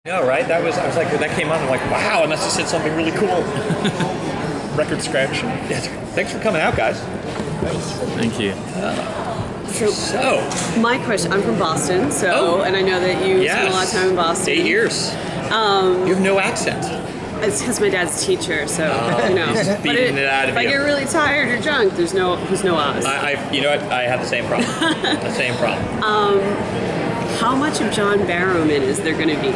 No, right? I was like, that came on, I'm like, wow, I must have said something really cool. Record scratch. Yeah, thanks for coming out, guys. Thank you. So, my question, I'm from Boston, and I know that you spent a lot of time in Boston. 8 years. You have no accent. It's because my dad's a teacher, so, you know. He's just beating it out of if I you. get really tired or drunk, there's no Oz. You know what? I have the same problem. The same problem. How much of John Barrowman is there going to be?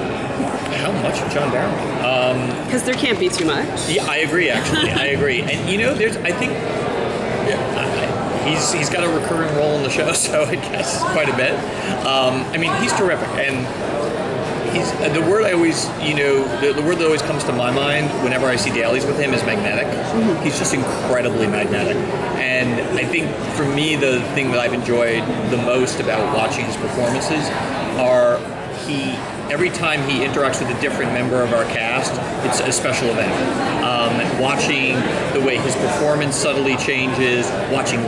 How much of John Barrowman? Because there can't be too much. Yeah, I agree, actually. I agree. And, you know, I think he's got a recurring role in the show, so I guess quite a bit. I mean, he's terrific. And he's the word I always, the word that always comes to my mind whenever I see dailies with him is magnetic. Mm-hmm. He's just incredibly magnetic. And I think for me, the thing that I've enjoyed the most about watching his performances are every time he interacts with a different member of our cast, it's a special event. Watching the way his performance subtly changes, watching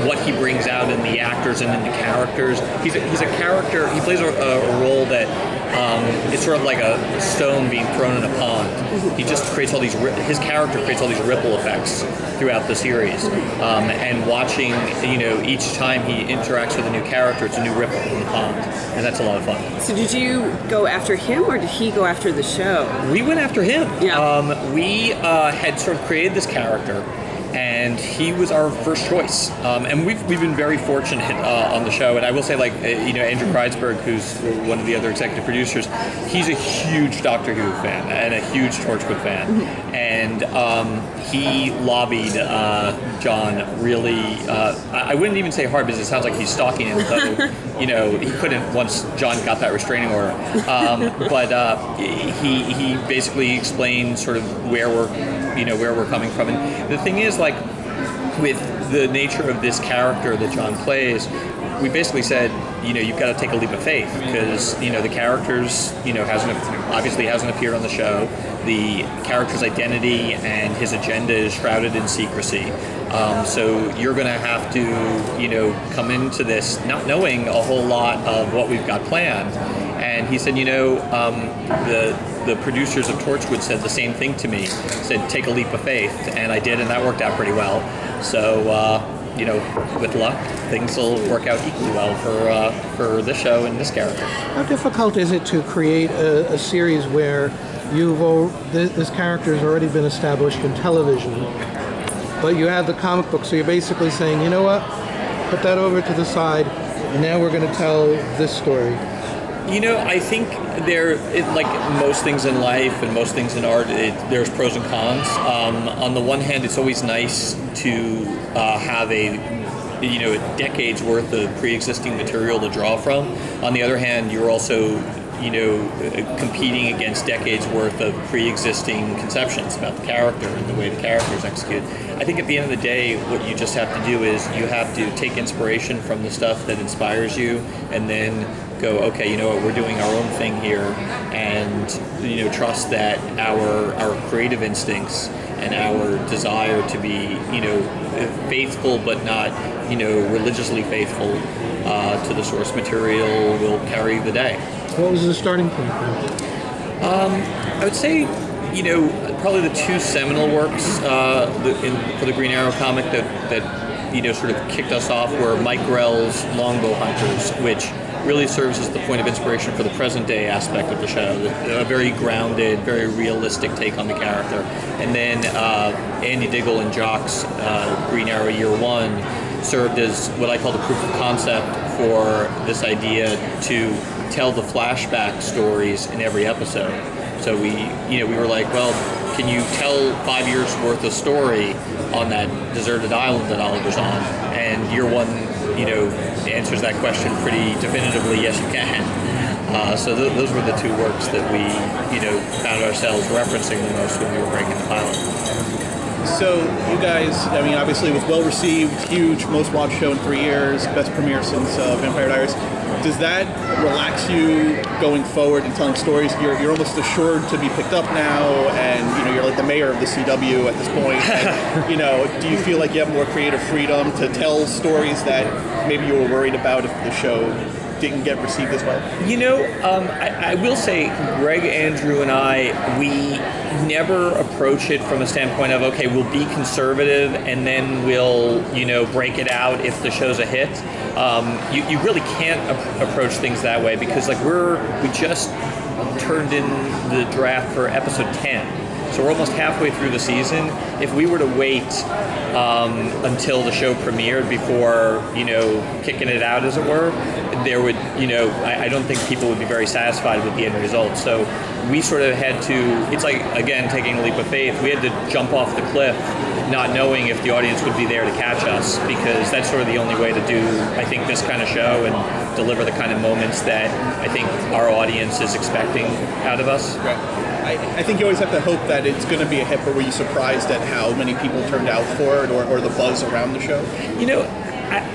what he brings out in the actors and in the characters. He's a character. He plays a role that it's sort of like a stone being thrown in a pond. He just creates all these. His character creates all these ripple effects throughout the series. And watching, each time he interacts with a new character, it's a new ripple in the pond, and that's a lot of fun. So did you go after him, or did he go after the show? We went after him. Yeah. We had sort of created this character, and he was our first choice. And we've been very fortunate on the show. And I will say, Andrew Kreidsberg, who's one of the other executive producers, he's a huge Doctor Who fan and a huge Torchwood fan. Mm-hmm. And he lobbied John really, I wouldn't even say hard, because it sounds like he's stalking him, though, he couldn't once John got that restraining order. But he basically explained sort of where we're coming from. And the thing is, with the nature of this character that John plays, we basically said, you've got to take a leap of faith, because, the characters, hasn't appeared on the show. The character's identity and his agenda is shrouded in secrecy. So you're going to have to, come into this not knowing a whole lot of what we've got planned. And he said, the producers of Torchwood said the same thing to me. Said, take a leap of faith, and I did, and that worked out pretty well. So, with luck, things will work out equally well for this show and this character. How difficult is it to create a series where this character has already been established in television, but you have the comic book, so you're basically saying, you know what, put that over to the side, and now we're going to tell this story? I think like most things in life and most things in art, there's pros and cons. On the one hand, it's always nice to have a decade's worth of pre-existing material to draw from. On the other hand, you're also competing against decades worth of pre-existing conceptions about the character and the way the character is executed. I think at the end of the day, what you just have to do is you have to take inspiration from the stuff that inspires you, and then go, okay, you know what, we're doing our own thing here, and trust that our creative instincts and our desire to be faithful but not religiously faithful to the source material will carry the day. What was the starting point I would say, probably the two seminal works for the Green Arrow comic that sort of kicked us off were Mike Grell's Longbow Hunters, which really serves as the point of inspiration for the present day aspect of the show. A very grounded, very realistic take on the character. And then Andy Diggle and Jock's Green Arrow Year One served as what I call the proof of concept for this idea to tell the flashback stories in every episode. So we were like, well, can you tell 5 years worth of story on that deserted island that Oliver's on? And Year One, answers that question pretty definitively. Yes, you can. So those were the two works that we, found ourselves referencing the most when we were breaking the pilot. So you guys, obviously it was well received, huge, most watched show in 3 years, best premiere since Vampire Diaries. Does that relax you going forward and telling stories? You're almost assured to be picked up now, and you're like the mayor of the CW at this point. And, do you feel like you have more creative freedom to tell stories that maybe you were worried about if the show didn't get received as well? I will say, Greg, Andrew, and we never approach it from a standpoint of, okay, we'll be conservative and then we'll, break it out if the show's a hit. You really can't approach things that way because, like, we just turned in the draft for episode 10. So we're almost halfway through the season. If we were to wait until the show premiered before, kicking it out, as it were, there would, I don't think people would be very satisfied with the end result. So we sort of had to, it's like, again, taking a leap of faith. We had to jump off the cliff not knowing if the audience would be there to catch us, because that's sort of the only way to do, I think, this kind of show and deliver the kind of moments that I think our audience is expecting out of us. Right. I think you always have to hope that it's going to be a hit, but were you surprised at how many people turned out for it, or the buzz around the show?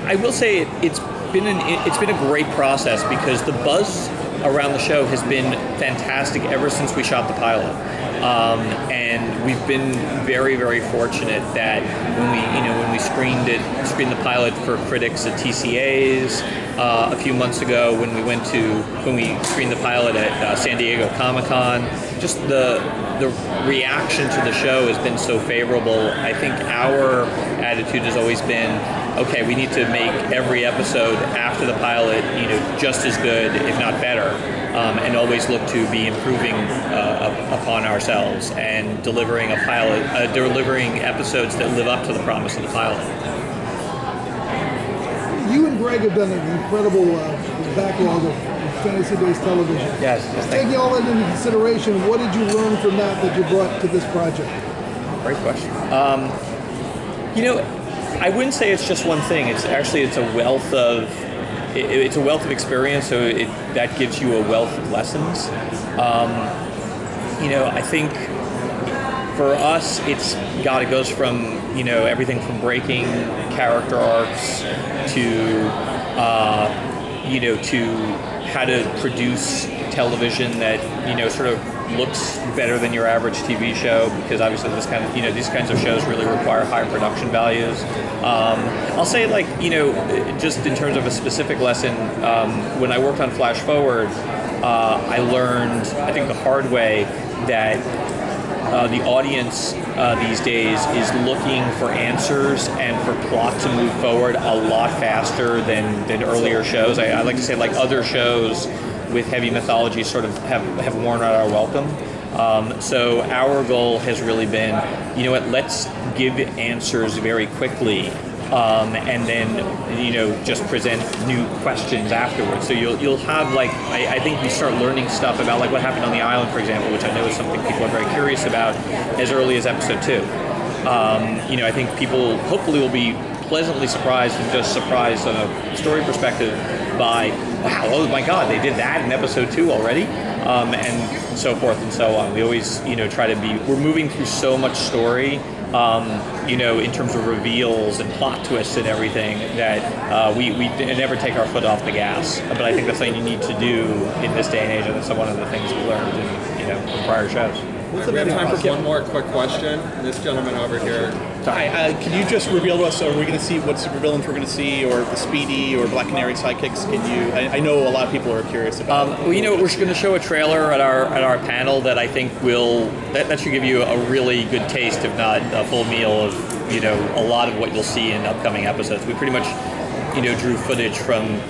I will say it's been a great process, because the buzz around the show has been fantastic ever since we shot the pilot. And we've been very, very fortunate that when we screened the pilot for critics at TCA's a few months ago, when we screened the pilot at San Diego Comic-Con, just the reaction to the show has been so favorable. I think our attitude has always been, okay, we need to make every episode after the pilot, just as good, if not better, and always look to be improving upon ourselves and delivering episodes that live up to the promise of the pilot. You and Greg have done an incredible backlog of fantasy-based television. Yes. Taking all that into consideration, what did you learn from that you brought to this project? Great question. I wouldn't say it's just one thing. It's a wealth of experience. So that gives you a wealth of lessons. I think for us, it goes from everything from breaking character arcs to to how to produce television that sort of looks better than your average TV show, because obviously these kinds of shows really require high production values. I'll say, just in terms of a specific lesson, when I worked on Flash Forward, I learned, I think the hard way, that the audience these days is looking for answers and for plot to move forward a lot faster than earlier shows. I like to say, like, other shows with heavy mythology sort of have worn out our welcome. So our goal has really been, let's give answers very quickly, and then just present new questions afterwards. So you'll have, like, I think you start learning stuff about, like, what happened on the island, for example, which I know is something people are very curious about, as early as episode 2. I think people hopefully will be pleasantly surprised, and just surprised on a story perspective by, wow, oh my God, they did that in episode 2 already, and so forth and so on. We always, try to we're moving through so much story, in terms of reveals and plot twists and everything, that we never take our foot off the gas. But I think that's something you need to do in this day and age, and that's one of the things we learned in prior shows. We have time for one more quick question. This gentleman over here. Hi, can you just reveal to us, are we going to see what supervillains we're going to see, or the Speedy or Black Canary sidekicks? Can you? I know a lot of people are curious about. We're going to show a trailer at our panel that I think that should give you a really good taste, if not a full meal of a lot of what you'll see in upcoming episodes. We pretty much drew footage from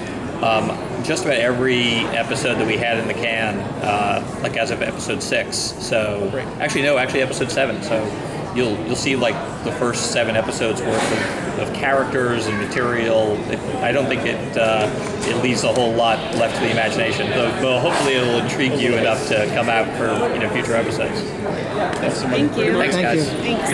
just about every episode that we had in the can, like as of episode 6. So actually episode 7. So you'll see, like, the first 7 episodes worth of characters and material. I don't think it leaves a whole lot left to the imagination. But hopefully it'll intrigue you enough to come out for future episodes. Thanks so much. Thank you. Thanks, guys. Thanks.